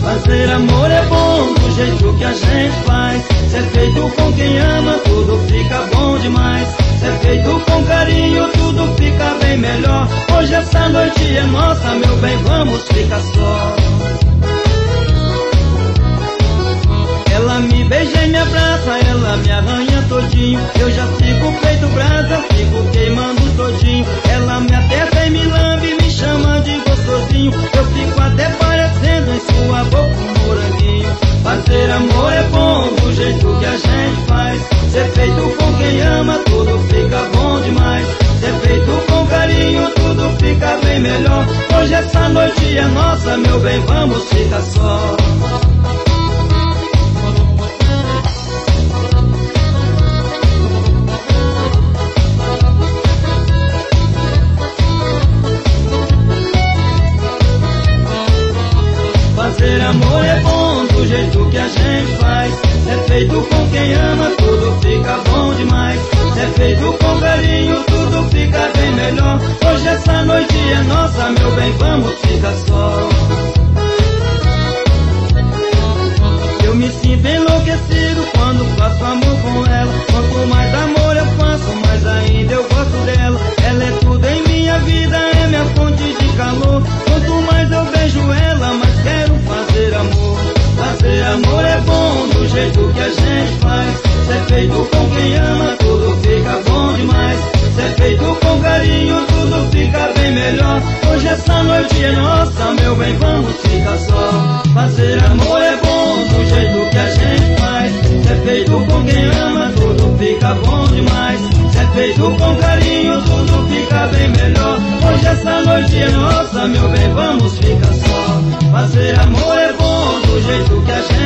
Fazer amor é bom do jeito que a gente faz. Ser feito com quem ama, tudo fica bom demais. Ser feito com carinho, tudo fica bem melhor. Hoje essa noite é nossa, meu bem, vamos ficar só. Ela me beija e me abraça, ela me arranha todinho. Eu já fico feito brasa, fico queimando todinho. Ela me aperta e me lambe, me chama de gostosinho. Eu fico até parecendo em sua boca um moranguinho. Fazer amor é bom do jeito que a gente faz. Ser feito com quem ama, tudo fica bom demais. Ser feito com carinho, tudo fica bem melhor. Hoje essa noite é nossa, meu bem, vamos ficar só. Fazer amor é bom do jeito que a gente faz. Ser feito com quem ama, tudo fica bom demais. Ser feito com carinho, tudo fica bem melhor. Hoje essa noite é nossa, meu bem, vamos ficar só. Eu me sinto enlouquecido quando faço amor com ela. Quanto mais amor eu faço, mais ainda eu gosto dela. Ela é tudo em minha vida, é minha fonte de calor. Quanto mais eu vejo ela, mais quero fazer amor. Fazer amor é bom do jeito que a gente faz. Ser feito com quem ama, tudo fica bom demais. Ser feito com carinho, tudo fica bem melhor. Hoje essa noite é nossa, meu bem, vamos ficar só. Fazer amor é bom do jeito que a gente faz. Ser feito com quem ama, tudo fica bom demais. Ser feito com carinho, tudo fica bem melhor. Hoje essa noite é nossa, meu bem, vamos ficar só. Fazer amor é bom do jeito que a gente